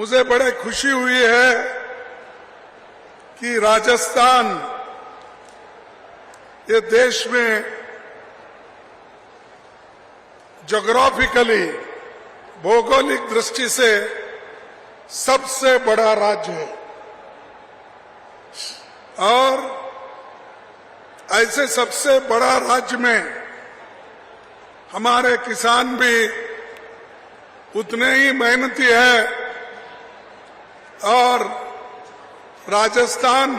मुझे बड़े खुशी हुई है कि राजस्थान ये देश में ज्योग्राफिकली भौगोलिक दृष्टि से सबसे बड़ा राज्य है और ऐसे सबसे बड़ा राज्य में हमारे किसान भी उतने ही मेहनती है और राजस्थान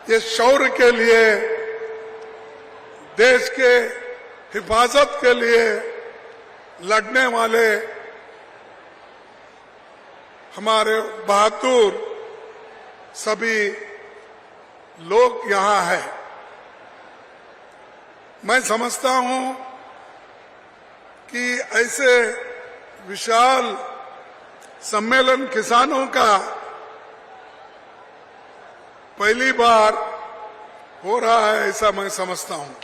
ये शौर्य के लिए देश के हिफाजत के लिए लड़ने वाले हमारे बहादुर सभी लोग यहाँ हैं। मैं समझता हूँ कि ऐसे विशाल सम्मेलन किसानों का पहली बार हो रहा है, ऐसा मैं समझता हूँ।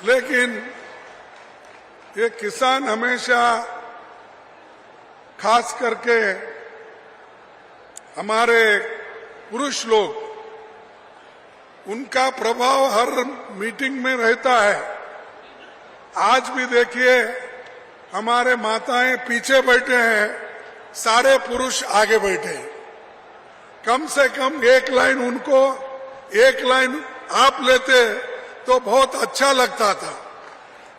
लेकिन ये किसान हमेशा खास करके हमारे पुरुष लोग, उनका प्रभाव हर मीटिंग में रहता है। आज भी देखिए हमारे माताएं पीछे बैठे हैं, सारे पुरुष आगे बैठे हैं। कम से कम एक लाइन उनको, एक लाइन आप लेते तो बहुत अच्छा लगता था।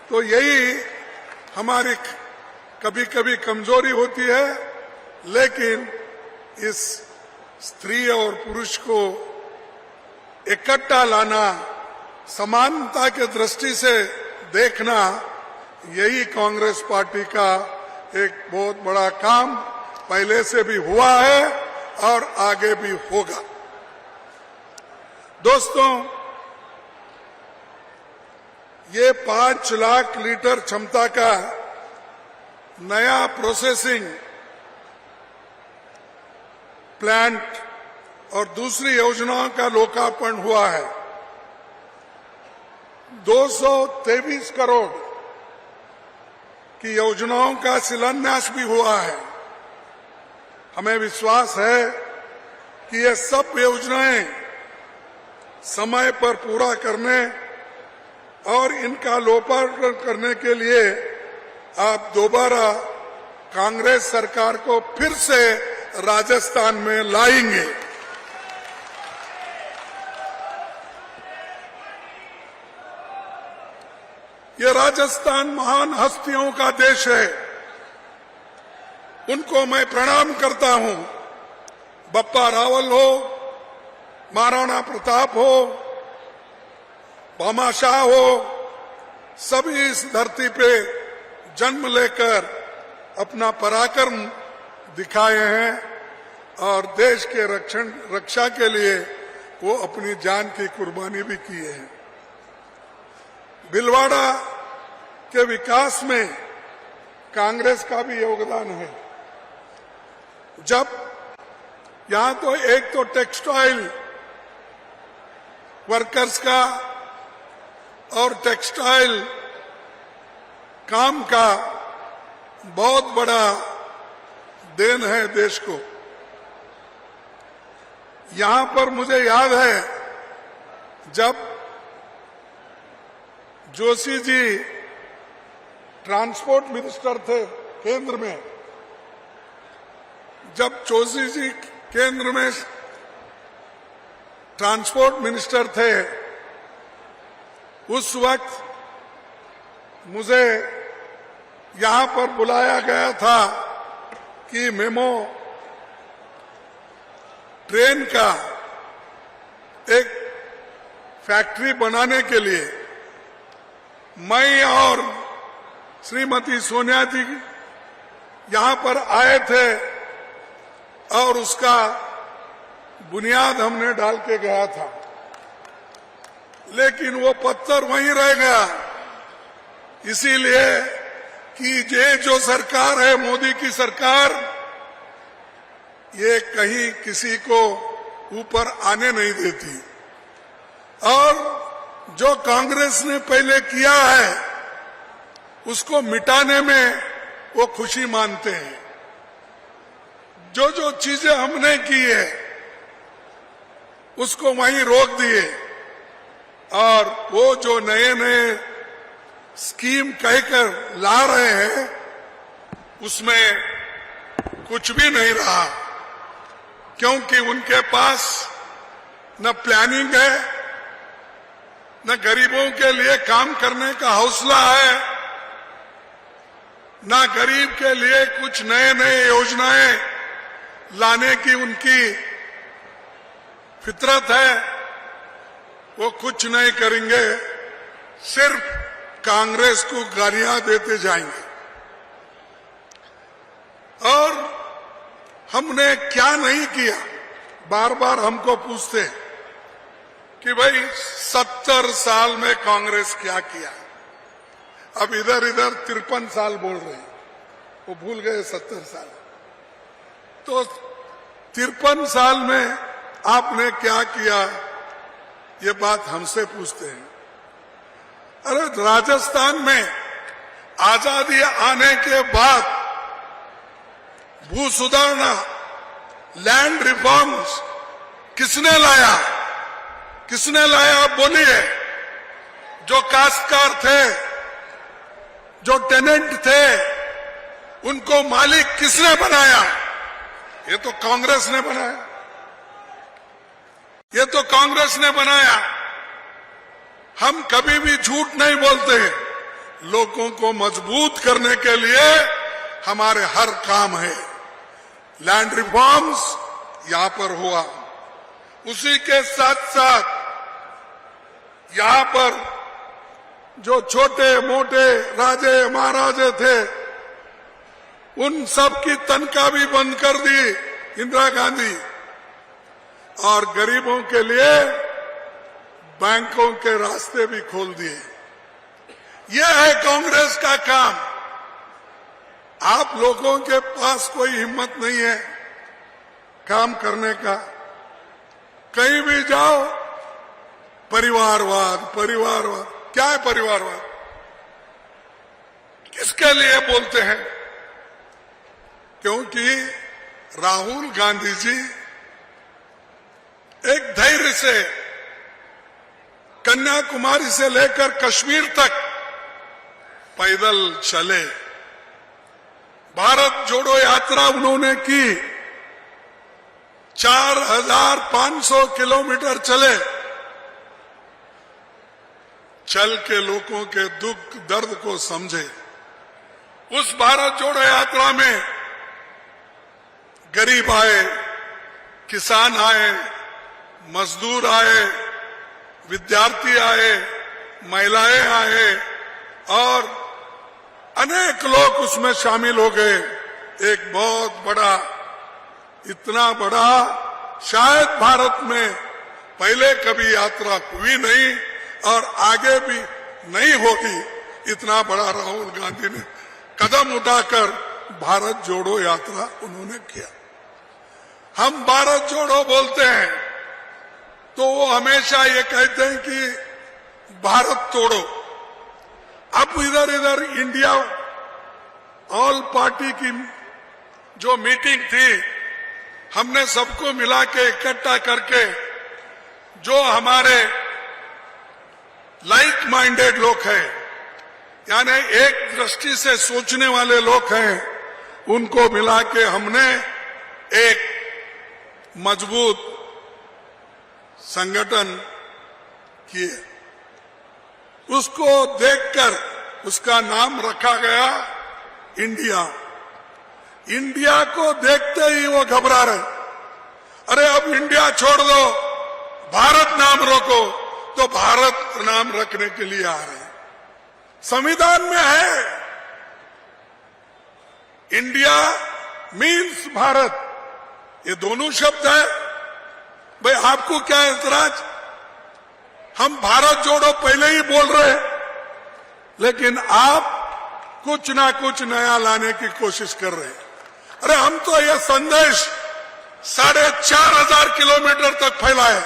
तो यही हमारी कभी कभी कमजोरी होती है, लेकिन इस स्त्री और पुरुष को इकट्ठा लाना, समानता के दृष्टि से देखना, यही कांग्रेस पार्टी का एक बहुत बड़ा काम पहले से भी हुआ है और आगे भी होगा। दोस्तों, ये 5 लाख लीटर क्षमता का नया प्रोसेसिंग प्लांट और दूसरी योजनाओं का लोकार्पण हुआ है। 223 करोड़ की योजनाओं का शिलान्यास भी हुआ है। हमें विश्वास है कि ये सब योजनाएं समय पर पूरा करने और इनका लोकार्पण करने के लिए आप दोबारा कांग्रेस सरकार को फिर से राजस्थान में लाएंगे। ये राजस्थान महान हस्तियों का देश है, उनको मैं प्रणाम करता हूं। बप्पा रावल हो, महाराणा प्रताप हो, भामाशाह हो, सभी इस धरती पे जन्म लेकर अपना पराक्रम दिखाए हैं और देश के रक्षा के लिए वो अपनी जान की कुर्बानी भी की है। भीलवाड़ा के विकास में कांग्रेस का भी योगदान है। जब यहां तो एक तो टेक्सटाइल वर्कर्स का और टेक्सटाइल काम का बहुत बड़ा देन है देश को। यहां पर मुझे याद है जब जोशी जी ट्रांसपोर्ट मिनिस्टर थे केंद्र में, जब जोशी जी केंद्र में ट्रांसपोर्ट मिनिस्टर थे, उस वक्त मुझे यहां पर बुलाया गया था कि मेमो ट्रेन का एक फैक्ट्री बनाने के लिए मैं और श्रीमती सोनिया जी यहां पर आए थे और उसका बुनियाद हमने डाल के गया था, लेकिन वो पत्थर वहीं रह गया। इसीलिए कि ये जो सरकार है, मोदी की सरकार, ये कहीं किसी को ऊपर आने नहीं देती और जो कांग्रेस ने पहले किया है उसको मिटाने में वो खुशी मानते हैं। जो जो चीजें हमने की है उसको वहीं रोक दिए और वो जो नए नए स्कीम कहकर ला रहे हैं उसमें कुछ भी नहीं रहा, क्योंकि उनके पास न प्लानिंग है, न गरीबों के लिए काम करने का हौसला है, न गरीब के लिए कुछ नए नए योजनाएं लाने की उनकी फितरत है। वो कुछ नहीं करेंगे, सिर्फ कांग्रेस को गालियां देते जाएंगे। और हमने क्या नहीं किया, बार बार हमको पूछते हैं कि भाई 70 साल में कांग्रेस क्या किया। अब इधर इधर 53 साल बोल रहे हैं, वो भूल गए 70 साल। तो 53 साल में आपने क्या किया, ये बात हमसे पूछते हैं। अरे राजस्थान में आजादी आने के बाद भू सुधारना, लैंड रिफॉर्म्स किसने लाया? किसने लाया आप बोलिए? जो काश्तकार थे, जो टेनेंट थे, उनको मालिक किसने बनाया? ये तो कांग्रेस ने बनाया। ये तो कांग्रेस ने बनाया। हम कभी भी झूठ नहीं बोलते। लोगों को मजबूत करने के लिए हमारे हर काम है। लैंड रिफॉर्म्स यहां पर हुआ, उसी के साथ साथ यहां पर जो छोटे मोटे राजे महाराजे थे उन सब की तनख्वाह भी बंद कर दी इंदिरा गांधी, और गरीबों के लिए बैंकों के रास्ते भी खोल दिए। यह है कांग्रेस का काम। आप लोगों के पास कोई हिम्मत नहीं है काम करने का। कहीं भी जाओ परिवारवाद, परिवारवाद। क्या है परिवारवाद? किसके लिए बोलते हैं? क्योंकि राहुल गांधी जी एक धैर्य से कन्याकुमारी से लेकर कश्मीर तक पैदल चले। भारत जोड़ो यात्रा उन्होंने की, 4500 किलोमीटर चले। चल के लोगों के दुख दर्द को समझे। उस भारत जोड़ो यात्रा में गरीब आए, किसान आए, मजदूर आए, विद्यार्थी आए, महिलाएं आए और अनेक लोग उसमें शामिल हो गए। एक बहुत बड़ा, इतना बड़ा शायद भारत में पहले कभी यात्रा हुई नहीं और आगे भी नहीं होगी। इतना बड़ा राहुल गांधी ने कदम उठाकर भारत जोड़ो यात्रा उन्होंने किया। हम भारत जोड़ो बोलते हैं तो वो हमेशा ये कहते हैं कि भारत तोड़ो। अब इधर इधर इंडिया ऑल पार्टी की जो मीटिंग थी, हमने सबको मिला के इकट्ठा करके जो हमारे लाइक माइंडेड लोग हैं, यानी एक दृष्टि से सोचने वाले लोग हैं, उनको मिला के हमने एक मजबूत संगठन किए। उसको देखकर उसका नाम रखा गया इंडिया। इंडिया को देखते ही वो घबरा रहे। अरे अब इंडिया छोड़ दो, भारत नाम रखो, तो भारत नाम रखने के लिए आ रहे हैं। संविधान में है इंडिया मीन्स भारत, ये दोनों शब्द है। भाई आपको क्या एतराज? हम भारत जोड़ो पहले ही बोल रहे हैं, लेकिन आप कुछ ना कुछ नया लाने की कोशिश कर रहे हैं। अरे हम तो यह संदेश 4500 किलोमीटर तक फैला है,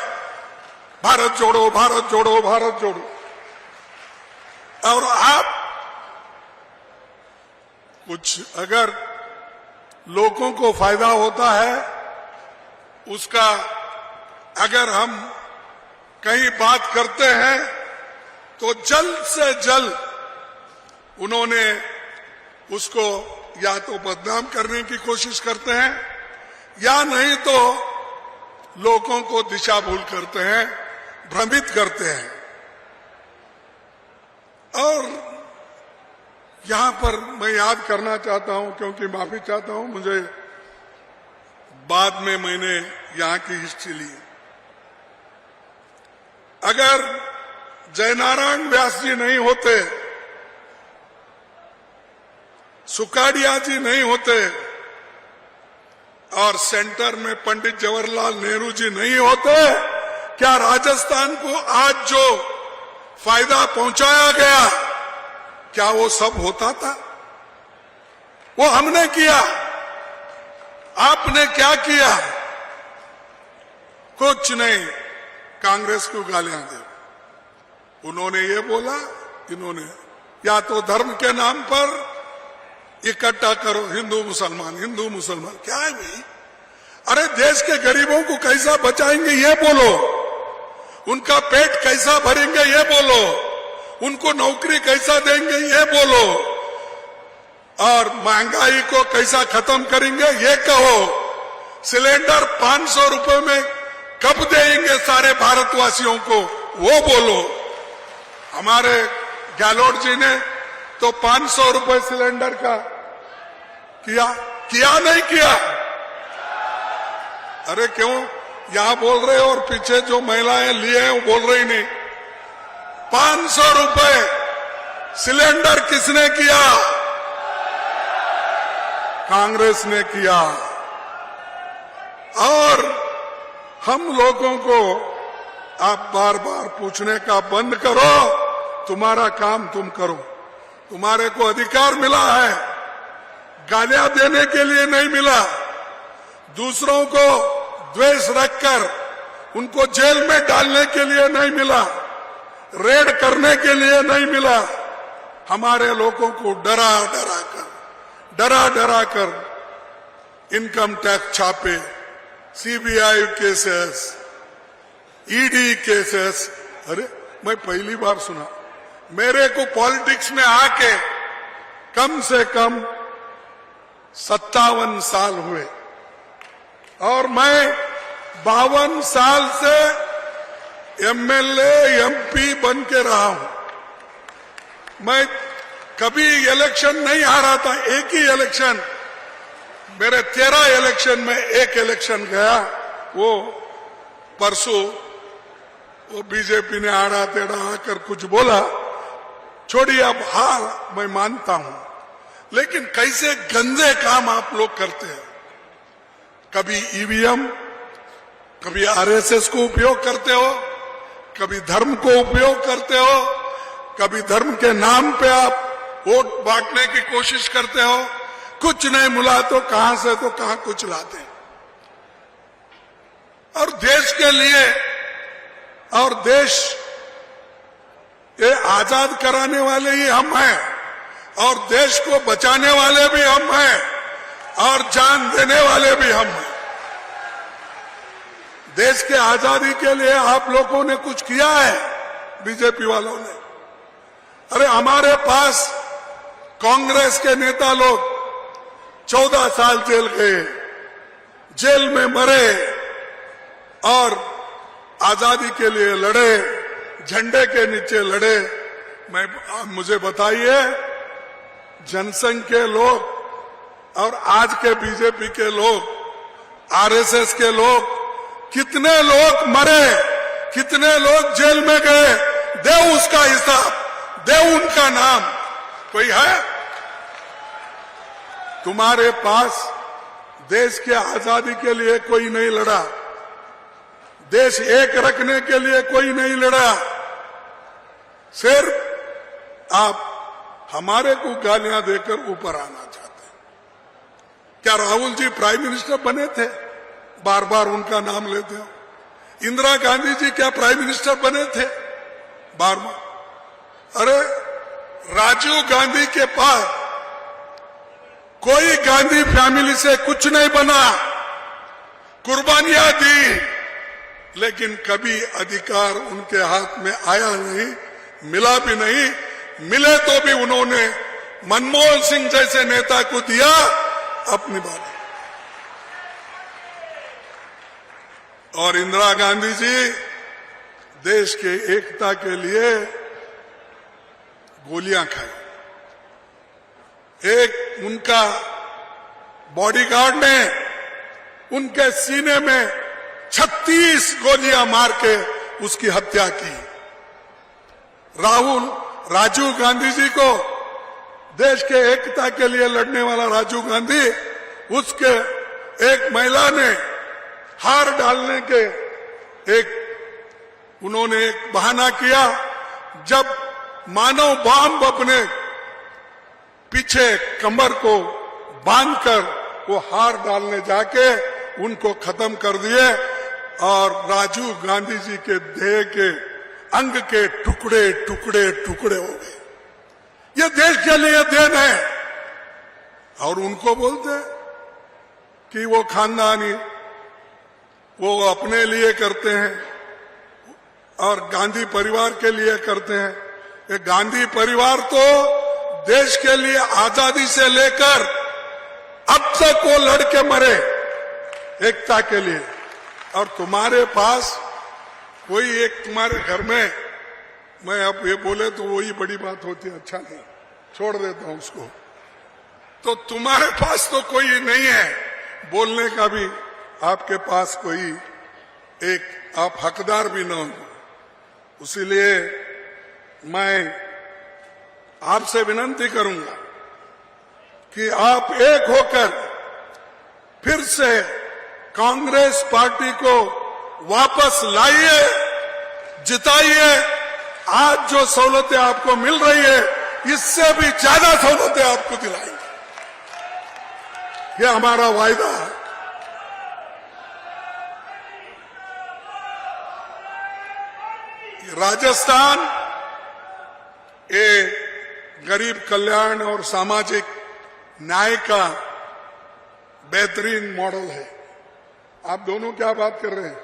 भारत जोड़ो, भारत जोड़ो, भारत जोड़ो। और आप कुछ अगर लोगों को फायदा होता है उसका अगर हम कहीं बात करते हैं तो जल्द से जल्द उन्होंने उसको या तो बदनाम करने की कोशिश करते हैं या नहीं तो लोगों को दिशा भूल करते हैं, भ्रमित करते हैं। और यहां पर मैं याद करना चाहता हूं, क्योंकि माफी चाहता हूं, मुझे बाद में मैंने यहां की हिस्ट्री ली। अगर जयनारायण व्यास जी नहीं होते, सुकाड़िया जी नहीं होते और सेंटर में पंडित जवाहरलाल नेहरू जी नहीं होते, क्या राजस्थान को आज जो फायदा पहुंचाया गया क्या वो सब होता था? वो हमने किया। आपने क्या किया? कुछ नहीं। कांग्रेस को गालियां दे। उन्होंने ये बोला, इन्होंने या तो धर्म के नाम पर इकट्ठा करो हिंदू मुसलमान, हिंदू मुसलमान। क्या है भाई? अरे देश के गरीबों को कैसा बचाएंगे ये बोलो, उनका पेट कैसा भरेंगे ये बोलो, उनको नौकरी कैसा देंगे ये बोलो, और महंगाई को कैसा खत्म करेंगे ये कहो। सिलेंडर 500 रुपए में कब देंगे सारे भारतवासियों को वो बोलो। हमारे गहलोत जी ने तो 500 रुपए सिलेंडर का किया नहीं किया? अरे क्यों यहां बोल रहे हो और पीछे जो महिलाएं लिए हैं वो बोल रही नहीं? 500 रुपए सिलेंडर किसने किया? कांग्रेस ने किया। और हम लोगों को आप बार बार पूछने का बंद करो, तुम्हारा काम तुम करो। तुम्हारे को अधिकार मिला है, गालियां देने के लिए नहीं मिला। दूसरों को द्वेष रखकर उनको जेल में डालने के लिए नहीं मिला, रेड करने के लिए नहीं मिला। हमारे लोगों को डरा डरा कर इनकम टैक्स छापे, सीबीआई केसेस, ईडी केसेस। अरे मैं पहली बार सुना। मेरे को पॉलिटिक्स में आके कम से कम 57 साल हुए और मैं 52 साल से एमएलए एमपी बन के रहा हूं। मैं कभी इलेक्शन नहीं हारा था। एक ही इलेक्शन, मेरे 13 इलेक्शन में एक इलेक्शन गया, वो परसों वो बीजेपी ने आड़ा टेढ़ा आकर कुछ बोला। छोड़िए, अब हार मैं मानता हूं, लेकिन कैसे गंदे काम आप लोग करते हैं। कभी ईवीएम, कभी आरएसएस को उपयोग करते हो, कभी धर्म को उपयोग करते हो, कभी धर्म के नाम पे आप वोट बांटने की कोशिश करते हो। कुछ नहीं मिला तो कहां से तो कहां कुछ लाते हैं। और देश के लिए, और देश ये आजाद कराने वाले ही हम हैं, और देश को बचाने वाले भी हम हैं, और जान देने वाले भी हम हैं। देश के आजादी के लिए आप लोगों ने कुछ किया है, बीजेपी वालों ने। अरे हमारे पास कांग्रेस के नेता लोग 14 साल जेल गए, जेल में मरे और आजादी के लिए लड़े, झंडे के नीचे लड़े। मुझे बताइए, जनसंघ के लोग और आज के बीजेपी के लोग, आरएसएस के लोग, कितने लोग मरे, कितने लोग जेल में गए? दे उसका हिसाब, दे उनका नाम। कोई है? तुम्हारे पास देश के आजादी के लिए कोई नहीं लड़ा, देश एक रखने के लिए कोई नहीं लड़ा। सिर्फ आप हमारे को गालियां देकर ऊपर आना चाहते हैं। क्या राहुल जी प्राइम मिनिस्टर बने थे? बार बार उनका नाम लेते हो। इंदिरा गांधी जी क्या प्राइम मिनिस्टर बने थे? बार बार। अरे राजीव गांधी के पास कोई गांधी फैमिली से कुछ नहीं बना, कुर्बानियां दी, लेकिन कभी अधिकार उनके हाथ में आया नहीं, मिला भी नहीं। मिले तो भी उन्होंने मनमोहन सिंह जैसे नेता को दिया अपनी बात। और इंदिरा गांधी जी देश के एकता के लिए गोलियां खाई। एक उनका बॉडीगार्ड ने उनके सीने में 36 गोलियां मार के उसकी हत्या की। राजीव गांधी जी को, देश के एकता के लिए लड़ने वाला राजीव गांधी, उसके एक महिला ने हार डालने के उन्होंने एक बहाना किया। जब मानव बम अपने पीछे कमर को बांधकर वो हार डालने जाके उनको खत्म कर दिए और राजीव गांधी जी के देह के अंग के टुकड़े टुकड़े टुकड़े हो गए। ये देश के लिए देन है। और उनको बोलते कि वो खानदानी, वो अपने लिए करते हैं और गांधी परिवार के लिए करते हैं। ये गांधी परिवार तो देश के लिए आजादी से लेकर अब तक वो लड़के मरे एकता के लिए। और तुम्हारे पास कोई एक तुम्हारे घर में, मैं अब ये बोले तो वही बड़ी बात होती है, अच्छा नहीं, छोड़ देता हूं उसको। तो तुम्हारे पास तो कोई नहीं है बोलने का भी, आपके पास कोई एक आप हकदार भी न हो। इसीलिए मैं आपसे विनती करूंगा कि आप एक होकर फिर से कांग्रेस पार्टी को वापस लाइए, जिताइए। आज जो सहूलतें आपको मिल रही है, इससे भी ज्यादा सहूलतें आपको दिलाएंगे। यह हमारा वायदा है। राजस्थान ये गरीब कल्याण और सामाजिक न्याय का बेहतरीन मॉडल है। आप दोनों क्या बात कर रहे हैं?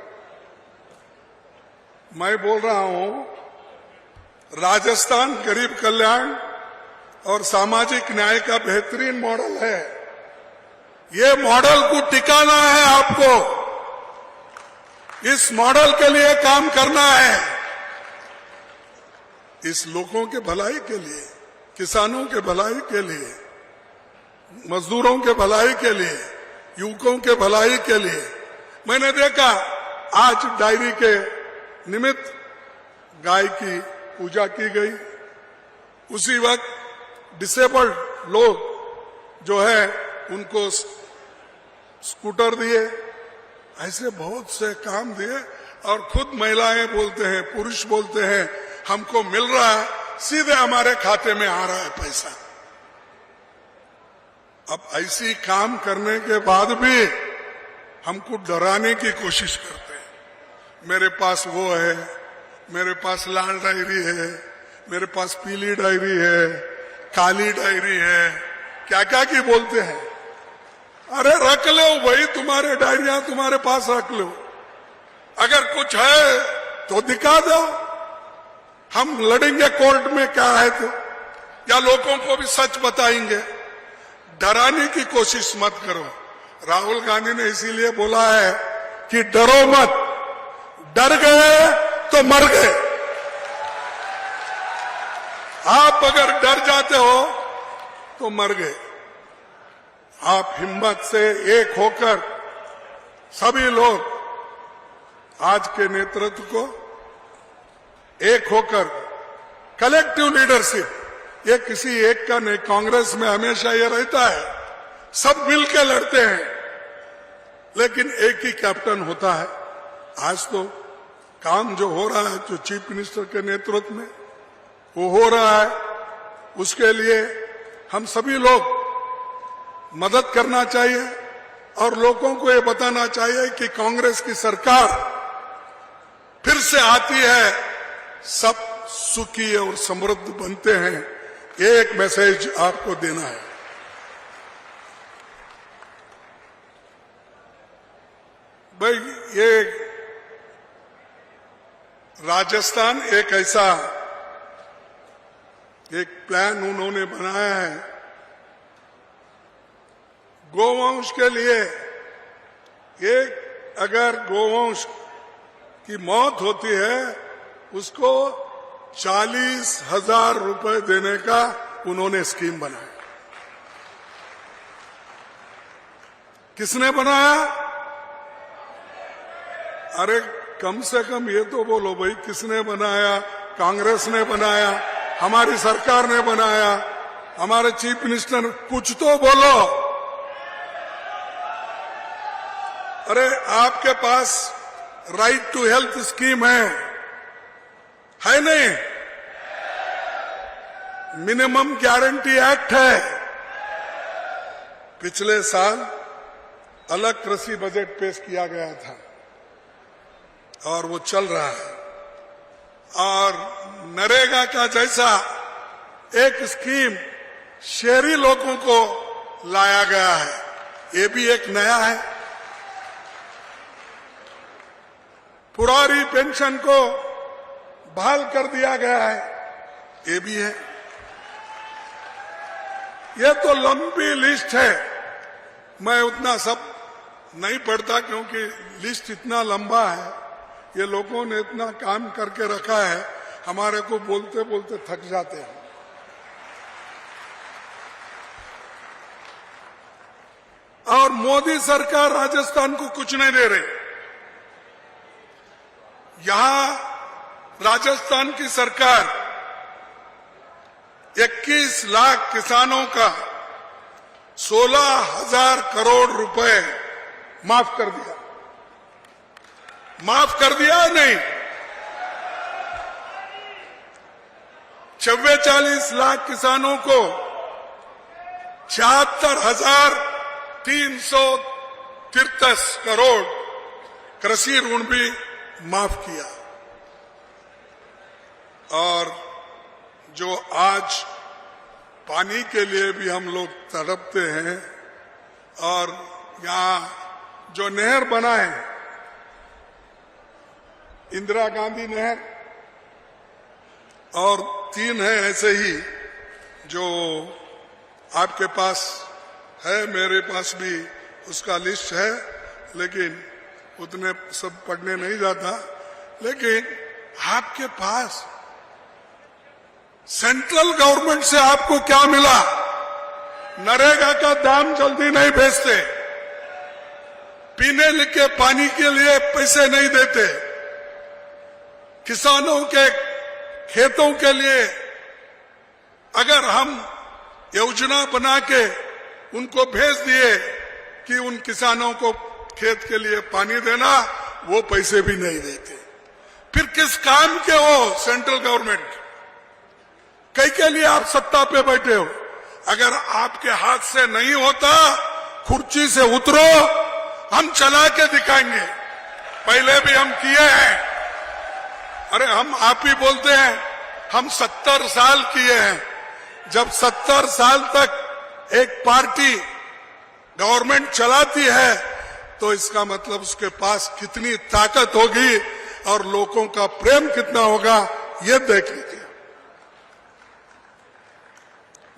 मैं बोल रहा हूं राजस्थान गरीब कल्याण और सामाजिक न्याय का बेहतरीन मॉडल है। ये मॉडल को टिकाना है आपको, इस मॉडल के लिए काम करना है। इस लोगों के भलाई के लिए, किसानों के भलाई के लिए, मजदूरों के भलाई के लिए, युवकों के भलाई के लिए। मैंने देखा आज डायरी के निमित्त गाय की पूजा की गई, उसी वक्त डिसेबल्ड लोग जो है उनको स्कूटर दिए, ऐसे बहुत से काम दिए। और खुद महिलाएं बोलते हैं, पुरुष बोलते हैं, हमको मिल रहा है, सीधे हमारे खाते में आ रहा है पैसा। अब ऐसी काम करने के बाद भी हमको डराने की कोशिश करते हैं। मेरे पास वो है, मेरे पास लाल डायरी है, मेरे पास पीली डायरी है, काली डायरी है, क्या क्या की बोलते हैं। अरे रख लो भाई, तुम्हारे डायरियां तुम्हारे पास रख लो, अगर कुछ है तो दिखा दो, हम लड़ेंगे कोर्ट में क्या है तो, या लोगों को भी सच बताएंगे। डराने की कोशिश मत करो। राहुल गांधी ने इसीलिए बोला है कि डरो मत, डर गए तो मर गए। आप अगर डर जाते हो तो मर गए। आप हिम्मत से एक होकर सभी लोग आज के नेतृत्व को एक होकर, कलेक्टिव लीडरशिप, ये किसी एक का नहीं, कांग्रेस में हमेशा ये रहता है, सब मिलकर लड़ते हैं लेकिन एक ही कैप्टन होता है। आज तो काम जो हो रहा है, जो चीफ मिनिस्टर के नेतृत्व में वो हो रहा है, उसके लिए हम सभी लोग मदद करना चाहिए और लोगों को ये बताना चाहिए कि कांग्रेस की सरकार फिर से आती है, सब सुखी और समृद्ध बनते हैं। ये एक मैसेज आपको देना है। ये राजस्थान एक ऐसा एक प्लान उन्होंने बनाया है गोवंश के लिए। एक अगर गोवंश की मौत होती है उसको 40,000 रुपए देने का उन्होंने स्कीम बनाया। किसने बनाया? अरे कम से कम ये तो बोलो भाई, किसने बनाया? कांग्रेस ने बनाया, हमारी सरकार ने बनाया, हमारे चीफ मिनिस्टर ने, कुछ तो बोलो। अरे आपके पास राइट टू हेल्थ स्कीम है नहीं? मिनिमम गारंटी एक्ट है। पिछले साल अलग कृषि बजट पेश किया गया था और वो चल रहा है। और नरेगा का जैसा एक स्कीम शहरी लोगों को लाया गया है, ये भी एक नया है। पुरानी पेंशन को बहाल कर दिया गया है, ये भी है। ये तो लंबी लिस्ट है, मैं उतना सब नहीं पढ़ता क्योंकि लिस्ट इतना लंबा है। ये लोगों ने इतना काम करके रखा है, हमारे को बोलते बोलते थक जाते हैं। और मोदी सरकार राजस्थान को कुछ नहीं दे रही। यहां राजस्थान की सरकार 21 लाख किसानों का 16,000 करोड़ रुपए माफ कर दिया। माफ कर दिया नहीं? 44 लाख किसानों को 76,333 करोड़ कृषि ऋण भी माफ किया। और जो आज पानी के लिए भी हम लोग तड़पते हैं, और यहां जो नहर बना है, इंदिरा गांधी नहर, और 3 है ऐसे ही जो आपके पास है, मेरे पास भी उसका लिस्ट है, लेकिन उतने सब पढ़ने नहीं जाता। लेकिन आपके पास सेंट्रल गवर्नमेंट से आपको क्या मिला? नरेगा का दाम जल्दी नहीं भेजते, पीने के पानी के लिए पैसे नहीं देते, किसानों के खेतों के लिए अगर हम योजना बना के उनको भेज दिए कि उन किसानों को खेत के लिए पानी देना, वो पैसे भी नहीं देते। फिर किस काम के हो सेंट्रल गवर्नमेंट? कई के लिए आप सत्ता पे बैठे हो? अगर आपके हाथ से नहीं होता, कुर्सी से उतरो, हम चला के दिखाएंगे। पहले भी हम किए हैं। अरे हम आप ही बोलते हैं हम 70 साल किए हैं। जब 70 साल तक एक पार्टी गवर्नमेंट चलाती है तो इसका मतलब उसके पास कितनी ताकत होगी और लोगों का प्रेम कितना होगा, ये देख लीजिए।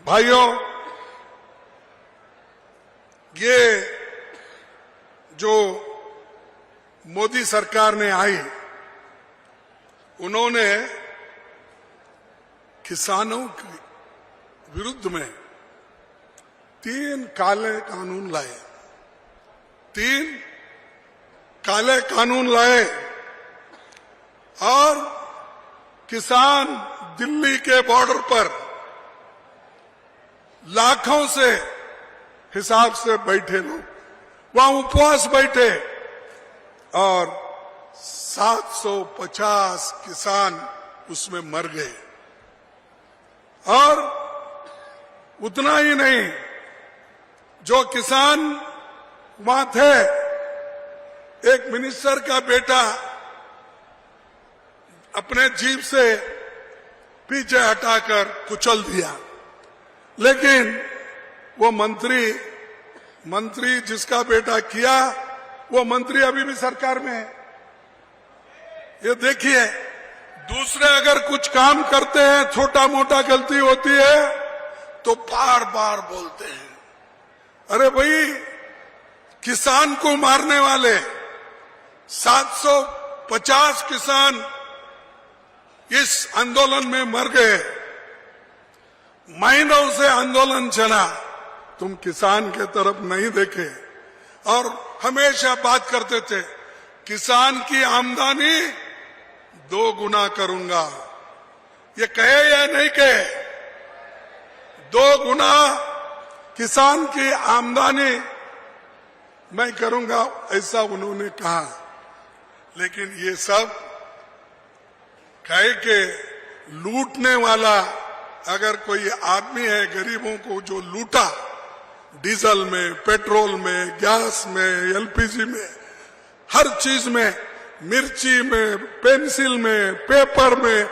भाइयों, ये जो मोदी सरकार ने आई, उन्होंने किसानों के विरुद्ध में 3 काले कानून लाए। 3 काले कानून लाए और किसान दिल्ली के बॉर्डर पर लाखों से हिसाब से बैठे लोग वहां उपवास बैठे और 750 किसान उसमें मर गए। और उतना ही नहीं, जो किसान वहां थे, एक मिनिस्टर का बेटा अपने जीप से पीछे हटाकर कुचल दिया, लेकिन वो मंत्री जिसका बेटा किया वो मंत्री अभी भी सरकार में है। ये देखिए, दूसरे अगर कुछ काम करते हैं, छोटा मोटा गलती होती है तो बार बार बोलते हैं। अरे भाई, किसान को मारने वाले 750 किसान इस आंदोलन में मर गए। महीनों से आंदोलन चला, तुम किसान के तरफ नहीं देखे और हमेशा बात करते थे किसान की आमदनी 2 गुना करूंगा। ये कहे या नहीं कहे? 2 गुना किसान की आमदनी मैं करूंगा, ऐसा उन्होंने कहा। लेकिन ये सब कहे के लूटने वाला अगर कोई आदमी है, गरीबों को जो लूटा, डीजल में, पेट्रोल में, गैस में, एलपीजी में, हर चीज में, मिर्ची में, पेंसिल में, पेपर में,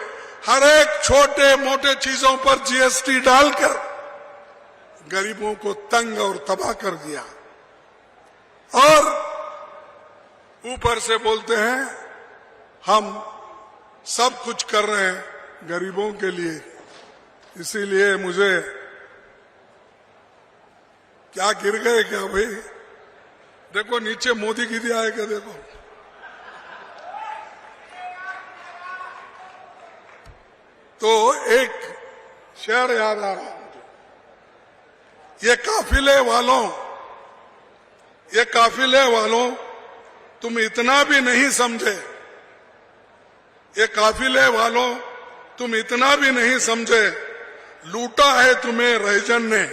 हर एक छोटे मोटे चीजों पर जीएसटी डालकर गरीबों को तंग और तबाह कर दिया। और ऊपर से बोलते हैं हम सब कुछ कर रहे हैं गरीबों के लिए। इसीलिए मुझे क्या गिर गए क्या भाई? देखो नीचे मोदी गिरी आएगा, देखो। तो एक शेर याद आ रहा मुझे, ये काफिले वालों तुम इतना भी नहीं समझे, ये काफिले वालों तुम इतना भी नहीं समझे, लूटा है तुम्हें रैजन ने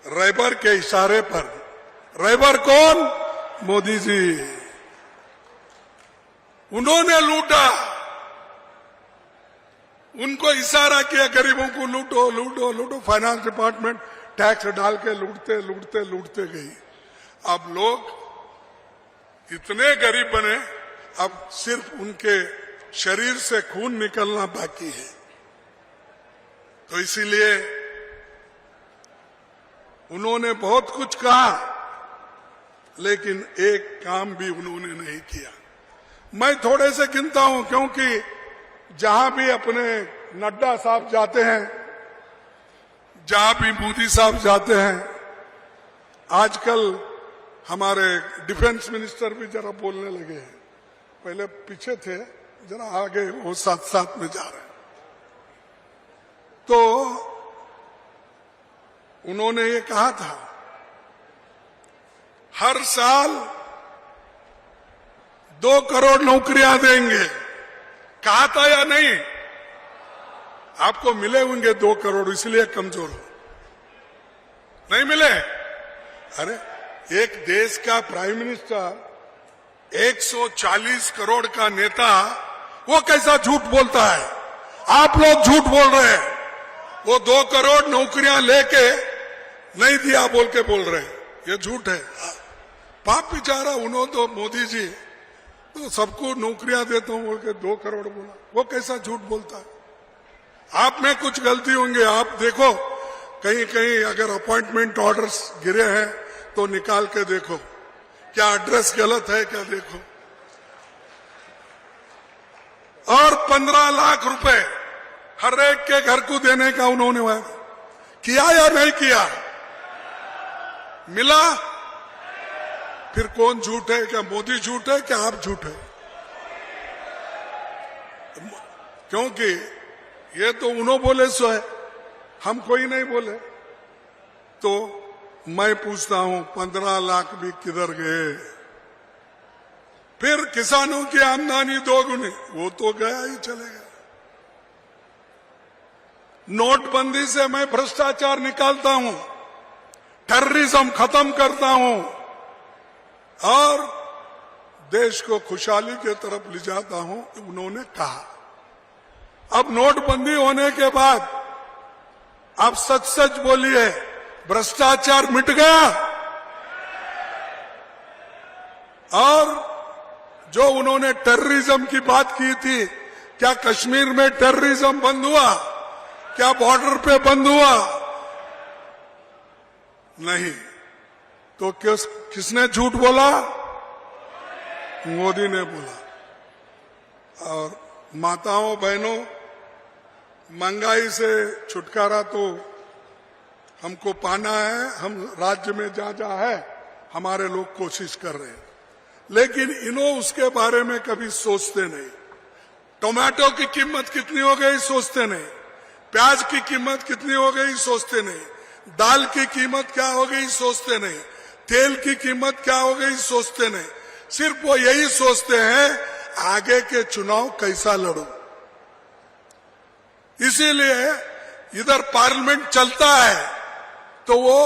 रैबर के इशारे पर। रैबर कौन? मोदी जी। उन्होंने लूटा, उनको इशारा किया गरीबों को लूटो लूटो लूटो। फाइनेंस डिपार्टमेंट टैक्स डाल के लूटते लूटते लूटते गई। अब लोग इतने गरीब बने, अब सिर्फ उनके शरीर से खून निकलना बाकी है। तो इसीलिए उन्होंने बहुत कुछ कहा, लेकिन एक काम भी उन्होंने नहीं किया। मैं थोड़े से गिनता हूं, क्योंकि जहां भी अपने नड्डा साहब जाते हैं, जहां भी मोदी साहब जाते हैं, आजकल हमारे डिफेंस मिनिस्टर भी जरा बोलने लगे हैं। पहले पीछे थे, जरा आगे वो साथ साथ में जा रहे हैं। तो उन्होंने ये कहा था हर साल 2 करोड़ नौकरियां देंगे। कहा था या नहीं? आपको मिले होंगे 2 करोड़, इसलिए कमजोर हो। नहीं मिले? अरे एक देश का प्राइम मिनिस्टर 140 करोड़ का नेता, वो कैसा झूठ बोलता है? आप लोग झूठ बोल रहे हैं। वो 2 करोड़ नौकरियां लेके नहीं दिया बोल के बोल रहे हैं, ये झूठ है। पाप बेचारा, उन्होंने तो मोदी जी तो सबको नौकरियां देता हूं बोल के 2 करोड़ बोला, वो कैसा झूठ बोलता है? आप में कुछ गलती होंगे। आप देखो, कहीं कहीं अगर अपॉइंटमेंट ऑर्डर्स गिरे हैं तो निकाल के देखो, क्या एड्रेस गलत है क्या, देखो। और 15 लाख रुपए हर एक के घर को देने का उन्होंने वादा किया या नहीं किया? मिला? फिर कौन झूठ है? क्या मोदी झूठ है क्या आप झूठ है? क्योंकि ये तो उन्होंने बोले सो है, हम कोई नहीं बोले। तो मैं पूछता हूं 15 लाख भी किधर गए? फिर किसानों की आमदनी 2 गुनी, वो तो गया ही चलेगा। नोटबंदी से मैं भ्रष्टाचार निकालता हूं, टेररिज्म खत्म करता हूं और देश को खुशहाली की तरफ ले जाता हूं, उन्होंने कहा। अब नोटबंदी होने के बाद आप सच सच बोलिए, भ्रष्टाचार मिट गया? और जो उन्होंने टेररिज्म की बात की थी, क्या कश्मीर में टेररिज्म बंद हुआ? क्या बॉर्डर पे बंद हुआ? नहीं। तो किसने झूठ बोला? मोदी ने बोला। और माताओं बहनों, महंगाई से छुटकारा तो हमको पाना है। हम राज्य में जहां जहां है हमारे लोग कोशिश कर रहे हैं, लेकिन इन्हों उसके बारे में कभी सोचते नहीं। टोमेटो की कीमत कितनी हो गई सोचते नहीं, प्याज की कीमत कितनी हो गई सोचते नहीं, दाल की कीमत क्या हो गई सोचते नहीं, तेल की कीमत क्या हो गई सोचते नहीं। सिर्फ वो यही सोचते हैं आगे के चुनाव कैसा लड़ूं। इसीलिए इधर पार्लियामेंट चलता है तो वो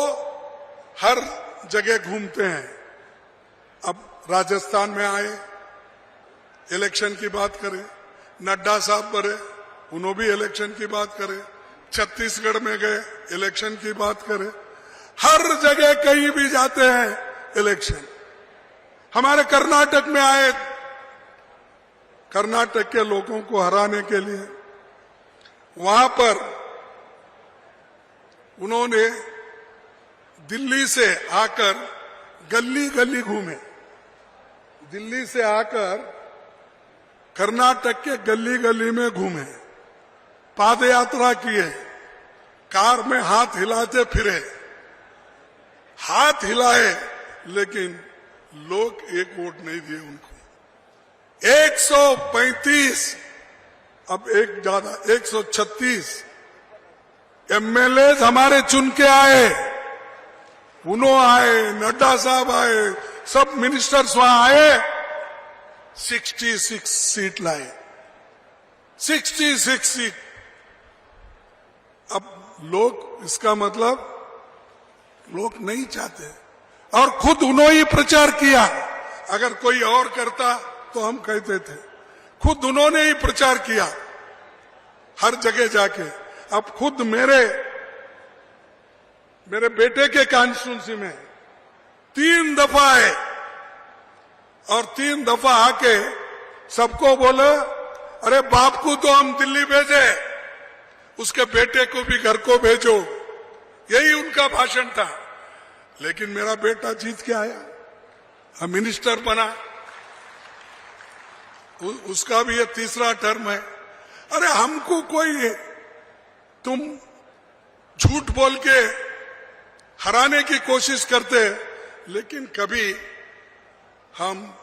हर जगह घूमते हैं। अब राजस्थान में आए, इलेक्शन की बात करें, नड्डा साहब बड़े, उन्होंने भी इलेक्शन की बात करें, छत्तीसगढ़ में गए, इलेक्शन की बात करें, हर जगह कहीं भी जाते हैं इलेक्शन। हमारे कर्नाटक में आए, कर्नाटक के लोगों को हराने के लिए वहां पर उन्होंने दिल्ली से आकर गली गली घूमे, दिल्ली से आकर कर्नाटक के गली गली में घूमे, पाद यात्रा किए, कार में हाथ हिलाते फिरे, हाथ हिलाए, लेकिन लोग एक वोट नहीं दिए उनको। 135, अब एक ज्यादा 136 एमएलए हमारे चुन के आए, उन्होंने आए, नड्डा साहब आए, सब मिनिस्टर्स वहां आए, 66 सीट लाए, 66 सीट। अब लोग, इसका मतलब लोग नहीं चाहते, और खुद उन्होंने ही प्रचार किया। अगर कोई और करता तो हम कहते थे, खुद उन्होंने ही प्रचार किया हर जगह जाके। अब खुद मेरे बेटे के कॉन्स्टिट्यूंसी में 3 दफा आए, और 3 दफा आके सबको बोले, अरे बाप को तो हम दिल्ली भेजे, उसके बेटे को भी घर को भेजो, यही उनका भाषण था। लेकिन मेरा बेटा जीत के आया, मिनिस्टर बना, उसका भी ये 3रा टर्म है। अरे हमको कोई, तुम झूठ बोल के हराने की कोशिश करते, लेकिन कभी हम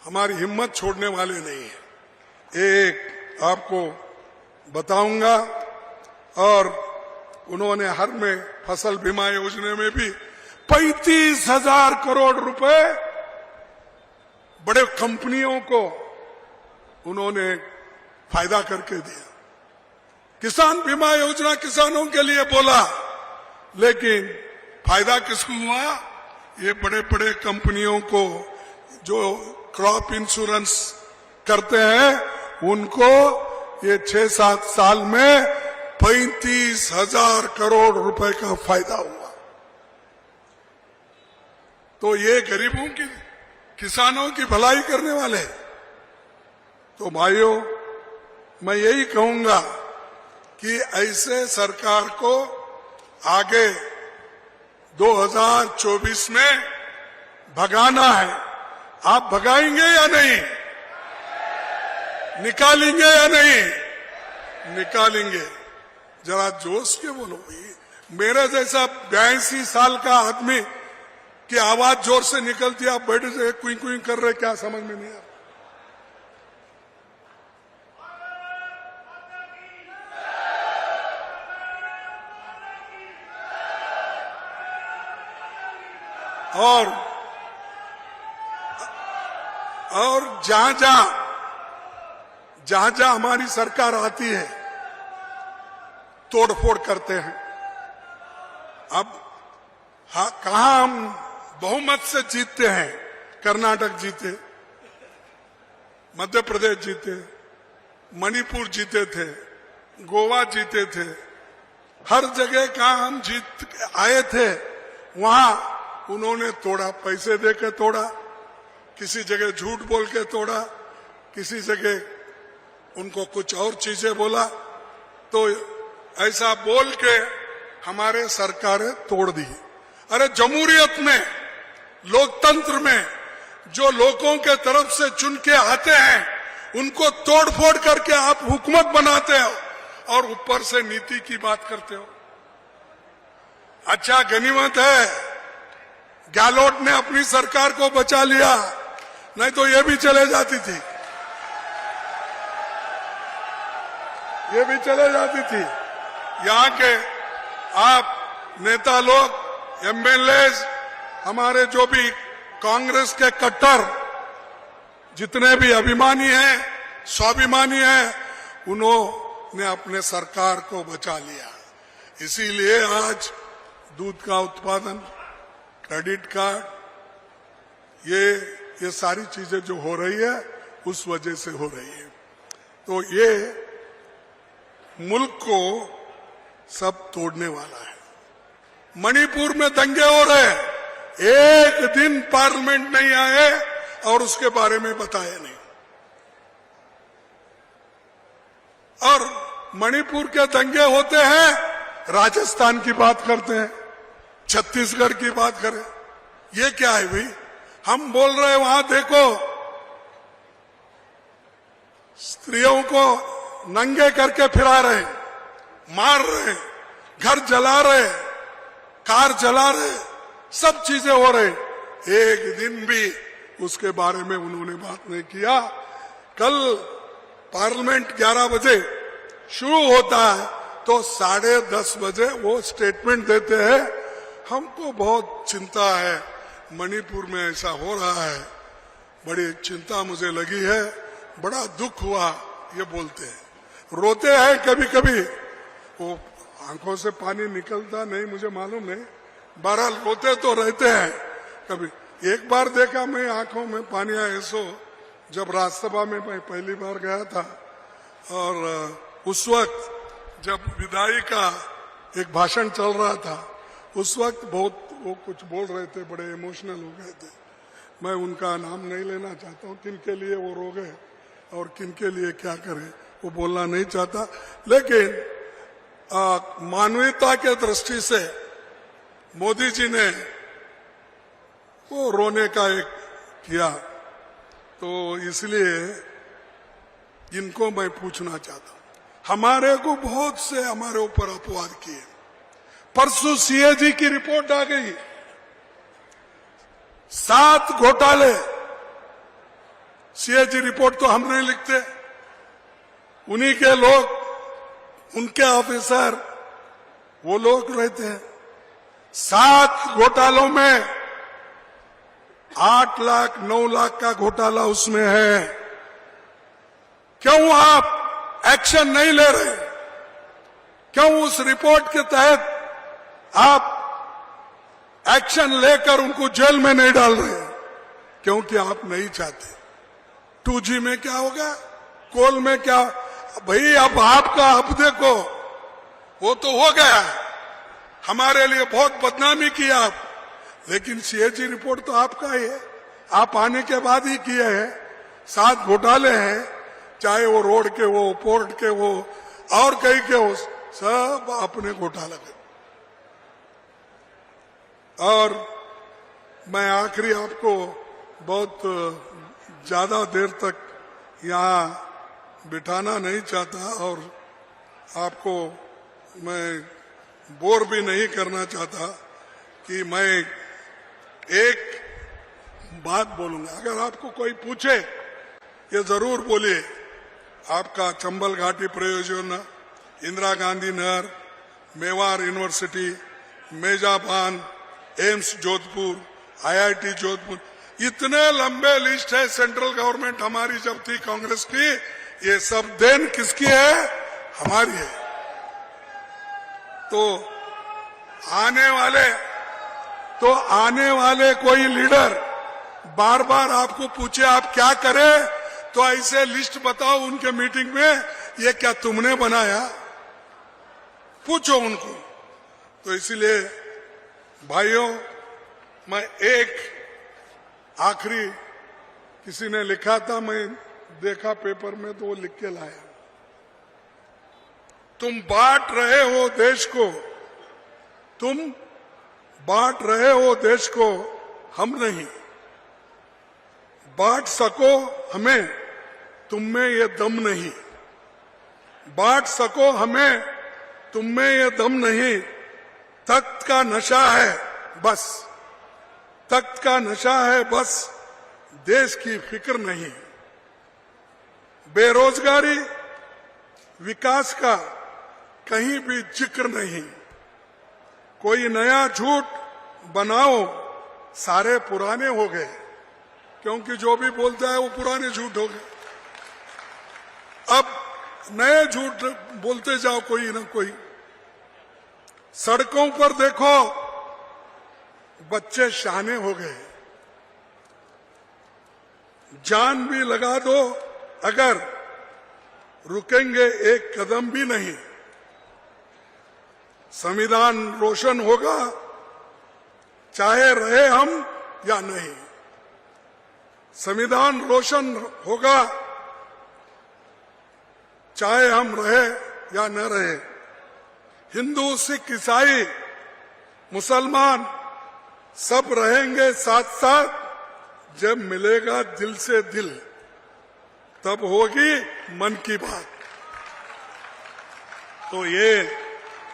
हमारी हिम्मत छोड़ने वाले नहीं है। एक आपको बताऊंगा, और उन्होंने हर में फसल बीमा योजना में भी 35,000 करोड़ रुपए बड़े कंपनियों को उन्होंने फायदा करके दिया। किसान बीमा योजना किसानों के लिए बोला, लेकिन फायदा किसको हुआ? ये बड़े बड़े कंपनियों को जो क्रॉप इंश्योरेंस करते हैं, उनको ये 6-7 साल में 35,000 करोड़ रुपए का फायदा हुआ। तो ये गरीबों की, किसानों की भलाई करने वाले। तो भाइयों, मैं यही कहूंगा कि ऐसे सरकार को आगे 2024 में भगाना है। आप भगाएंगे या नहीं? निकालेंगे या नहीं? निकालेंगे। जरा जोश के बोलो भाई। मेरे जैसा 82 साल का आदमी की आवाज जोर से निकलती है, आप बैठे से कुई कुई कर रहे, क्या समझ में नहीं आ रहा। और जहां जहां हमारी सरकार आती है, तोड़फोड़ करते हैं। अब कहां हम बहुमत से जीतते हैं? कर्नाटक जीते, मध्य प्रदेश जीते, मणिपुर जीते थे, गोवा जीते थे, हर जगह कहां हम जीत आए थे, वहां उन्होंने तोड़ा, पैसे देके तोड़ा, किसी जगह झूठ बोल के तोड़ा, किसी जगह उनको कुछ और चीजें बोला। तो ऐसा बोल के हमारे सरकारें तोड़ दी। अरे जमहूरियत में, लोकतंत्र में जो लोगों के तरफ से चुन के आते हैं उनको तोड़फोड़ करके आप हुकूमत बनाते हो और ऊपर से नीति की बात करते हो। अच्छा गनीमत है गहलोत ने अपनी सरकार को बचा लिया, नहीं तो ये भी चले जाती थी, ये भी चले जाती थी। यहाँ के आप नेता लोग, एमएलएज, हमारे जो भी कांग्रेस के कट्टर जितने भी अभिमानी हैं, स्वाभिमानी हैं, उन्होंने अपने सरकार को बचा लिया। इसीलिए आज दूध का उत्पादन, क्रेडिट कार्ड, ये सारी चीजें जो हो रही है उस वजह से हो रही है। तो ये मुल्क को सब तोड़ने वाला है। मणिपुर में दंगे हो रहे हैं, एक दिन पार्लियामेंट नहीं आए और उसके बारे में बताया नहीं। और मणिपुर के दंगे होते हैं, राजस्थान की बात करते हैं, छत्तीसगढ़ की बात करें, ये क्या है भाई? हम बोल रहे हैं वहां देखो स्त्रियों को नंगे करके फिरा रहे, मार रहे, घर जला रहे, कार जला रहे, सब चीजें हो रही। एक दिन भी उसके बारे में उन्होंने बात नहीं किया। कल पार्लियामेंट 11 बजे शुरू होता है तो 10:30 बजे वो स्टेटमेंट देते हैं, हमको बहुत चिंता है, मणिपुर में ऐसा हो रहा है, बड़ी चिंता मुझे लगी है, बड़ा दुख हुआ, ये बोलते हैं। रोते हैं कभी कभी, वो आंखों से पानी निकलता नहीं मुझे मालूम नहीं, बहरहाल रोते तो रहते हैं। कभी एक बार देखा मैं आंखों में पानी आया सो जब राज्यसभा में मैं पहली बार गया था, और उस वक्त जब विदाई का एक भाषण चल रहा था, उस वक्त बहुत वो कुछ बोल रहे थे, बड़े इमोशनल हो गए थे। मैं उनका नाम नहीं लेना चाहता हूँ, किन के लिए वो रो गए और किन के लिए क्या करें वो बोलना नहीं चाहता, लेकिन मानवीयता के दृष्टि से मोदी जी ने वो रोने का एक किया, तो इसलिए इनको मैं पूछना चाहता हूं। हमारे को बहुत से हमारे ऊपर अपवाद किए। परसों सीएजी की रिपोर्ट आ गई, 7 घोटाले। सीएजी रिपोर्ट तो हम नहीं लिखते, उन्हीं के लोग, उनके ऑफिसर, वो लोग रहते हैं। 7 घोटालों में 8 लाख 9 लाख का घोटाला उसमें है। क्यों आप एक्शन नहीं ले रहे? क्यों उस रिपोर्ट के तहत आप एक्शन लेकर उनको जेल में नहीं डाल रहे? क्योंकि आप नहीं चाहते। 2G में क्या होगा, कोल में क्या भाई, अब आपका अब देखो, वो तो हो गया, हमारे लिए बहुत बदनामी की आप, लेकिन सीएजी रिपोर्ट तो आपका ही है, आप आने के बाद ही किए हैं। 7 घोटाले हैं, चाहे वो रोड के हो, पोर्ट के हो और कहीं के हो, सब अपने घोटाला के। और मैं आखिरी आपको बहुत ज्यादा देर तक यहाँ बिठाना नहीं चाहता और आपको मैं बोर भी नहीं करना चाहता कि मैं एक बात बोलूंगा। अगर आपको कोई पूछे, ये जरूर बोलिए, आपका चंबल घाटी परियोजना, इंदिरा गांधी नहर, मेवाड़ यूनिवर्सिटी, मेजाबान, एम्स जोधपुर, IIT जोधपुर, इतने लंबे लिस्ट है। सेंट्रल गवर्नमेंट हमारी जब थी कांग्रेस की, ये सब देन किसकी है? हमारी है। तो आने वाले कोई लीडर बार बार आपको पूछे आप क्या करें, तो ऐसे लिस्ट बताओ उनके मीटिंग में, ये क्या तुमने बनाया? पूछो उनको। तो इसलिए भाइयों, मैं एक आखिरी, किसी ने लिखा था, मैं देखा पेपर में तो वो लिख के लाया, तुम बांट रहे हो देश को, तुम बांट रहे हो देश को, हम नहीं। बांट सको हमें, तुम में ये दम नहीं। बांट सको हमें, तुम में ये दम नहीं। तख्त का नशा है बस, तख्त का नशा है बस, देश की फिक्र नहीं। बेरोजगारी, विकास का कहीं भी जिक्र नहीं। कोई नया झूठ बनाओ, सारे पुराने हो गए, क्योंकि जो भी बोलता है वो पुराने झूठ हो गए। अब नए झूठ बोलते जाओ कोई ना कोई। सड़कों पर देखो, बच्चे शाने हो गए। जान भी लगा दो अगर, रुकेंगे एक कदम भी नहीं। संविधान रोशन होगा, चाहे रहे हम या नहीं। संविधान रोशन होगा, चाहे हम रहे या न रहे। हिंदू, सिख, ईसाई, मुसलमान सब रहेंगे साथ साथ। जब मिलेगा दिल से दिल, तब होगी मन की बात। तो ये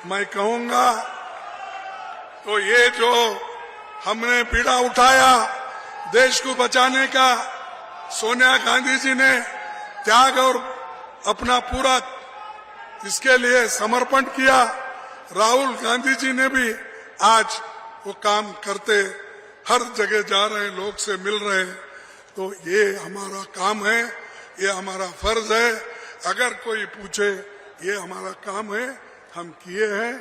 मैं कहूंगा, तो ये जो हमने पीड़ा उठाया देश को बचाने का, सोनिया गांधी जी ने त्याग और अपना पूरा इसके लिए समर्पण किया। राहुल गांधी जी ने भी आज वो काम करते, हर जगह जा रहे हैं, लोग से मिल रहे हैं। तो ये हमारा काम है, ये हमारा फर्ज है। अगर कोई पूछे, ये हमारा काम है, हम किए हैं,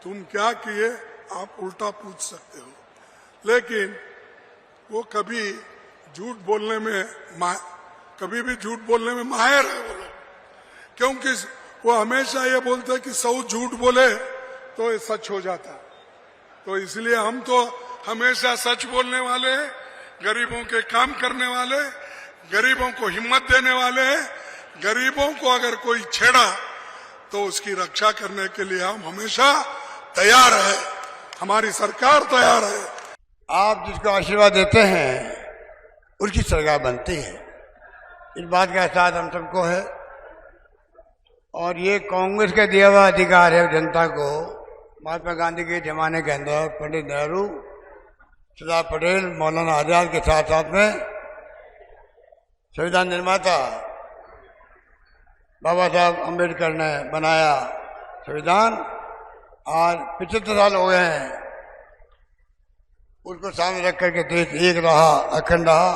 तुम क्या किए, आप उल्टा पूछ सकते हो। लेकिन वो कभी झूठ बोलने में, कभी भी झूठ बोलने में माहिर है वो लोग, क्योंकि वो हमेशा ये बोलते हैं कि 100 झूठ बोले तो ये सच हो जाता। तो इसलिए हम तो हमेशा सच बोलने वाले हैं, गरीबों के काम करने वाले, गरीबों को हिम्मत देने वाले हैं। गरीबों को अगर कोई छेड़ा तो उसकी रक्षा करने के लिए हम हमेशा तैयार है, हमारी सरकार तैयार है। आप जिसको आशीर्वाद देते हैं उसकी सरकार बनती है, इस बात का एहसास हम सबको है। और ये कांग्रेस का दिया हुआ अधिकार है जनता को। महात्मा गांधी के जमाने के अंदर पंडित नेहरू, सरदार पटेल, मौलाना आजाद के साथ साथ में संविधान निर्माता बाबा साहब अम्बेडकर ने बनाया संविधान। आज 75 साल हो गए हैं, उसको सामने रख करके देश एक रहा, अखंड रहा।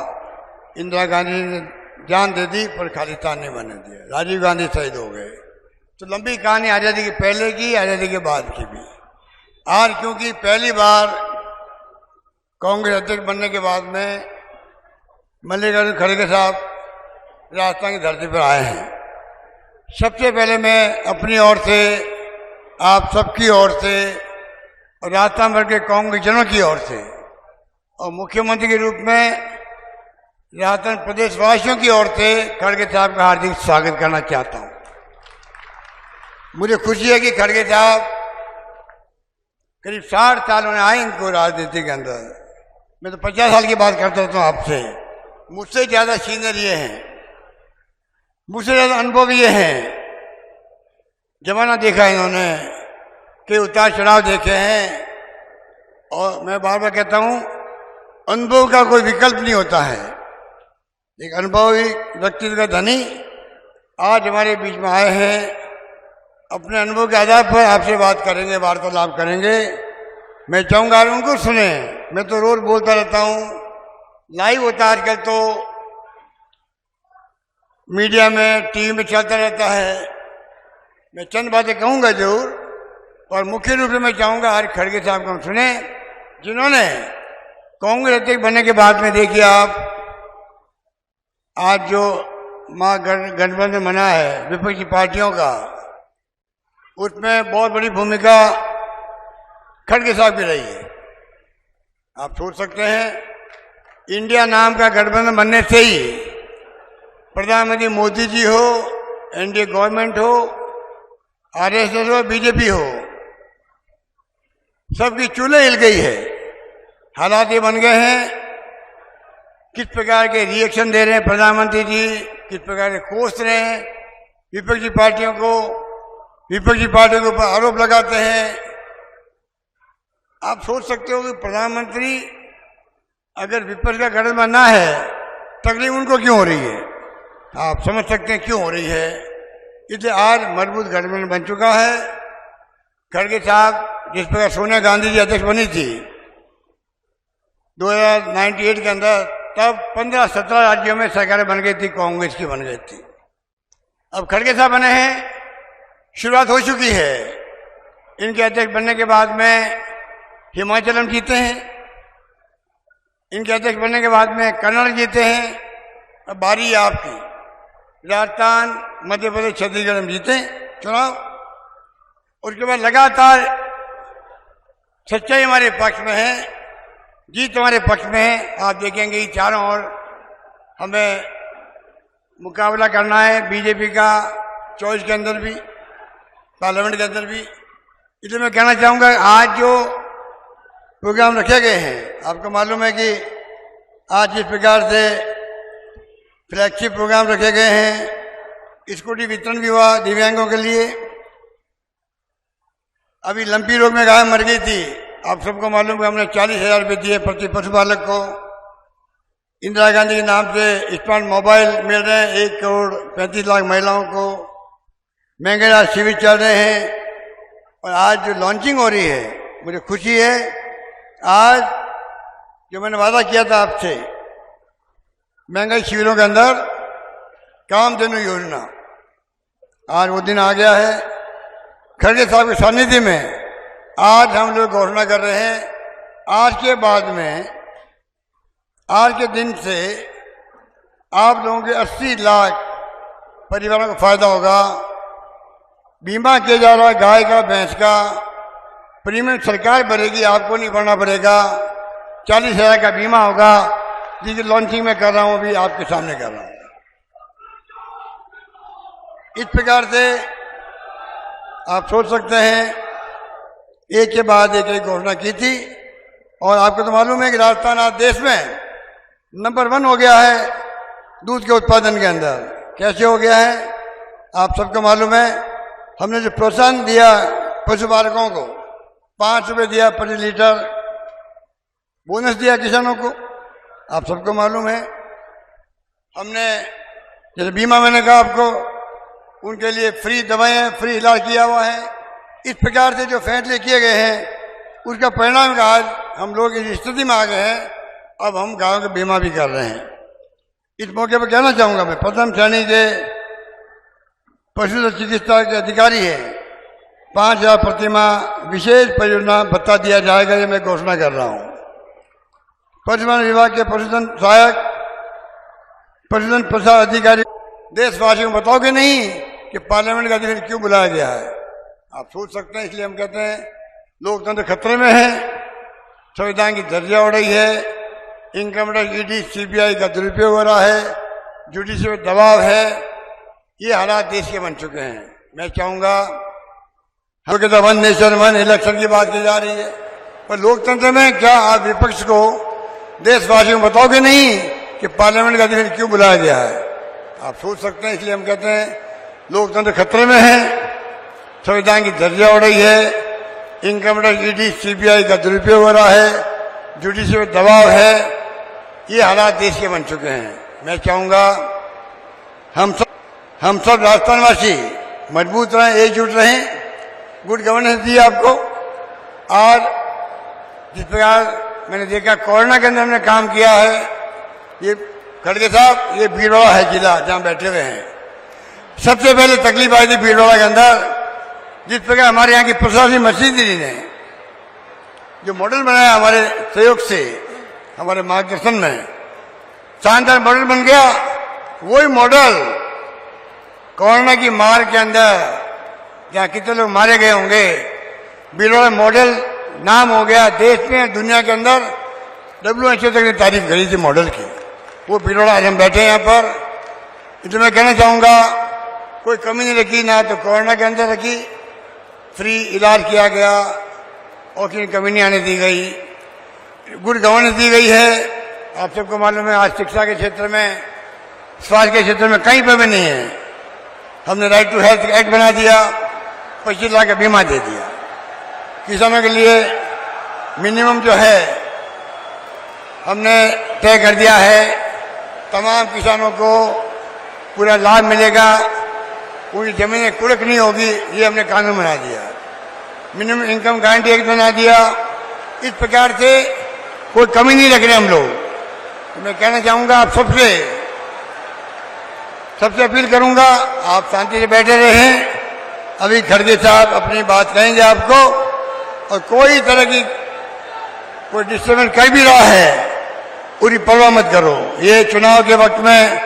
इंदिरा गांधी ने जान दे दी पर खालिस्तान नहीं बनने दिया। राजीव गांधी शहीद हो गए। तो लंबी कहानी आज़ादी के पहले की, आज़ादी के बाद की भी। आज क्योंकि पहली बार कांग्रेस अध्यक्ष बनने के बाद में मल्लिकार्जुन खड़गे साहब राजस्थान की धरती पर आए हैं। सबसे पहले मैं अपनी ओर से, आप सबकी ओर से और राजस्थान भर के कांग्रेसजनों की ओर से और मुख्यमंत्री के रूप में राजस्थान प्रदेशवासियों की ओर से खड़गे साहब का हार्दिक स्वागत करना चाहता हूं। मुझे खुशी है कि खड़गे साहब करीब 60 साल में आए इनको राजनीति के अंदर। मैं तो 50 साल की बात करता हूँ आपसे। मुझसे ज्यादा सीनियर ये हैं, मुझसे ज्यादा अनुभव ये हैं। जमाना देखा है इन्होंने, कई उतार चढ़ाव देखे हैं। और मैं बार बार कहता हूँ, अनुभव का कोई विकल्प नहीं होता है। एक अनुभवी व्यक्तित्व का धनी आज हमारे बीच में आए हैं। अपने अनुभव के आधार पर आपसे बात करेंगे, वार्तालाप करेंगे। मैं चाहूंगा उनको सुने। मैं तो रोज बोलता रहता हूँ, लाइव होता है आजकल, तो मीडिया में, टीवी में चलता रहता है। मैं चंद बातें कहूंगा जरूर, और मुख्य रूप से मैं चाहूंगा आज खड़गे साहब को हम सुने, जिन्होंने कांग्रेस अध्यक्ष बनने के बाद में देखिए आप आज जो महागठबंधन बना है विपक्षी पार्टियों का, उसमें बहुत बड़ी भूमिका खड़गे साहब की रही है। आप सोच सकते हैं, इंडिया नाम का गठबंधन बनने से ही प्रधानमंत्री मोदी जी हो, एनडीए गवर्नमेंट हो, आरएसएस हो, बीजेपी हो, सबकी चूल्हे हिल गई है। हालात ये बन गए हैं किस प्रकार के रिएक्शन दे रहे हैं प्रधानमंत्री जी, किस प्रकार के कोस रहे हैं विपक्षी पार्टियों को, विपक्षी पार्टियों के ऊपर आरोप लगाते हैं। आप सोच सकते हो कि प्रधानमंत्री अगर विपक्ष का गठबंधन ना है तकलीफ उनको क्यों हो रही है। आप समझ सकते हैं क्यों हो रही है। इसलिए आज मजबूत गठबंधन बन चुका है। खड़गे साहब जिस प्रकार सोनिया गांधी जी अध्यक्ष बनी थी 2098 के अंदर, तब 15-17 राज्यों में सरकारें बन गई थी, कांग्रेस की बन गई थी। अब खड़गे साहब बने हैं, शुरुआत हो चुकी है। इनके अध्यक्ष बनने के बाद में हिमाचल हम जीते हैं, इनके अध्यक्ष बनने के बाद में कन्नड़ जीते हैं। अब बारी है आपकी, राजस्थान, मध्य प्रदेश, छत्तीसगढ़ हम जीते चुनाव। उसके बाद लगातार सच्चाई हमारे पक्ष में है, जीत हमारे पक्ष में है। आप देखेंगे कि चारों ओर हमें मुकाबला करना है बीजेपी का, चॉइस के अंदर भी, पार्लियामेंट के अंदर भी। इसलिए मैं कहना चाहूँगा आज जो प्रोग्राम रखे गए हैं, आपको मालूम है कि आज जिस प्रकार से फ्लैगशिप प्रोग्राम रखे गए हैं, स्कूटी वितरण भी हुआ दिव्यांगों के लिए। अभी लंपी रोग में गाय मर गई थी, आप सबको मालूम है। हमने 40,000 रुपये दिए प्रति पशुपालक को। इंदिरा गांधी के नाम से स्मार्ट मोबाइल मिल रहे हैं 1,35,00,000 महिलाओं को। महंगे शिविर चल रहे हैं। और आज जो लॉन्चिंग हो रही है, मुझे खुशी है। आज जो मैंने वादा किया था आपसे, महंगाई शिविरों के अंदर कामधेनु योजना, आज वो दिन आ गया है। खड़गे साहब के सानिध्य में आज हम लोग घोषणा कर रहे हैं। आज के बाद में, आज के दिन से आप लोगों के 80 लाख परिवारों को फायदा होगा। बीमा किया जा रहा है गाय का, भैंस का। प्रीमियम सरकार भरेगी, आपको नहीं भरना पड़ेगा। 40,000 का बीमा होगा, जिसकी लॉन्चिंग में कर रहा हूं, अभी आपके सामने कर रहा हूं। इस प्रकार से आप सोच सकते हैं, एक के बाद एक घोषणा की थी। और आपको तो मालूम है कि राजस्थान आज देश में नंबर 1 हो गया है दूध के उत्पादन के अंदर। कैसे हो गया है आप सबको मालूम है। हमने जो प्रोत्साहन दिया पशुपालकों को, 5 रुपये दिया प्रति लीटर, बोनस दिया किसानों को, आप सबको मालूम है। हमने जैसे बीमा, मैंने कहा आपको, उनके लिए फ्री दवाएं, फ्री इलाज किया हुआ है। इस प्रकार से जो फैसले किए गए हैं, उसका परिणाम का आज हम लोग इस स्थिति में आ गए हैं। अब हम गाँव का बीमा भी कर रहे हैं। इस मौके पर कहना चाहूँगा, मैं प्रथम श्रेणी के पशु चिकित्सा के अधिकारी हैं, 5,000 प्रतिमाह विशेष परियोजना भत्ता दिया जाएगा, ये मैं घोषणा कर रहा हूँ। पशुपालन विभाग के पशुधन सहायक, पशुधन प्रसार अधिकारी, देशवासियों को बताओगे नहीं कि पार्लियामेंट का अधिवेशन क्यों बुलाया गया है। आप सोच सकते हैं। इसलिए हम कहते हैं लोकतंत्र खतरे में है, संविधान की दर्जा हो रही है, इनकम टैक्स, ईडी, सीबीआई का दुरुपयोग हो रहा है, जुडिशियल दबाव है। ये हालात देश के बन चुके हैं। मैं चाहूँगा, हम कहते हैं 1 नेशन 1 इलेक्शन की बात की जा रही है, पर लोकतंत्र में क्या आप विपक्ष को, देशवासियों को बताओगे नहीं कि पार्लियामेंट का अधिवेशन क्यों बुलाया गया है। आप सोच सकते हैं। इसलिए हम कहते हैं लोकतंत्र खतरे में है, संविधान की दर्जा हो रही है, इनकम टैक्स, ईडी, सीबीआई का दुरुपयोग हो रहा है, जुडिशियल दबाव है। ये हालात देश के बन चुके हैं। मैं चाहूँगा हम सब राजस्थानवासी मजबूत रहें, एकजुट रहें, गुड गवर्नेंस दी आपको। और जिस प्रकार मैंने देखा कोरोना के अंदर हमने काम किया है, ये खड़गे साहब, ये भीलवाड़ा है जिला जहाँ बैठे हुए हैं। सबसे पहले तकलीफ आई थी भीलवाड़ा के अंदर, जिस प्रकार हमारे यहाँ की प्रशासनिक मशीनरी ने जो मॉडल बनाया हमारे सहयोग से, हमारे मार्गदर्शन में शानदार मॉडल बन गया। वही मॉडल कोरोना की मार के अंदर जहाँ कितने लोग मारे गए होंगे, भीलवाड़ा मॉडल नाम हो गया देश में, दुनिया के अंदर। WHO तक ने तारीफ करी थी मॉडल की। वो भीलवाड़ा आज हम बैठे हैं यहाँ पर। इसलिए मैं कहना चाहूँगा, कोई कमी नहीं रखी, ना तो कोरोना के अंदर रखी, फ्री इलाज किया गया, ऑक्सीजन कमी नहीं आने दी गई, गुड गवर्नेंस दी गई है। आप सबको मालूम है आज शिक्षा के क्षेत्र में, स्वास्थ्य के क्षेत्र में कहीं पर भी नहीं है। हमने राइट टू हेल्थ एक्ट बना दिया, 25 लाख का बीमा दे दिया। किसानों के लिए मिनिमम जो है हमने तय कर दिया है, तमाम किसानों को पूरा लाभ मिलेगा, पूरी जमीनें कुड़क नहीं होगी, ये हमने कानून बना दिया। मिनिमम इनकम गारंटी एक्ट बना दिया। इस प्रकार से कोई कमी नहीं रख रहे हम लोग। तो मैं कहना चाहूंगा आप सबसे अपील करूंगा, आप शांति से बैठे रहें। अभी खड़गे साहब अपनी बात कहेंगे आपको, और कोई तरह की कोई डिस्टर्बेंस कर भी रहा है पूरी परवाह मत करो। ये चुनाव के वक्त में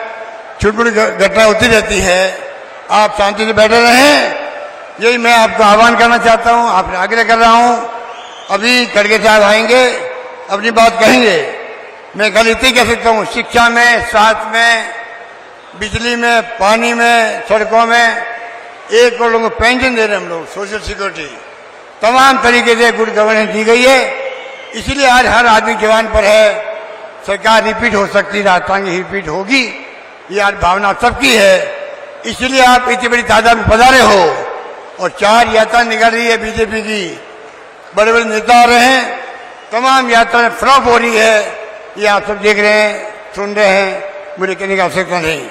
छोटी घटना होती रहती है, आप शांति से बैठे रहें। यही मैं आपको आह्वान करना चाहता हूं, आपने आग्रह कर रहा हूं। अभी खड़गे साहब आएंगे, अपनी बात कहेंगे। मैं कल इतनी कह सकता हूं, शिक्षा में, स्वास्थ्य में, बिजली में, पानी में, सड़कों में 1 करोड़ लोगों को पेंशन दे रहे हैं हम लोग, सोशल सिक्योरिटी, तमाम तरीके से गुड गवर्नेंस दी गई है। इसीलिए आज हर आदमी जवान पर है। सरकार रिपीट हो सकती है, राजस्थान की रिपीट होगी, ये आज भावना सबकी है। इसलिए आप इतनी बड़ी तादाद में पधारे हो, और 4 यात्रा निकल रही है बीजेपी की, बड़े बड़े नेता आ रहे हैं, तमाम यात्राएं फ्लॉप हो रही है। ये आप सब देख रहे हैं, सुन रहे हैं, मुझे कहने की आवश्यकता नहीं।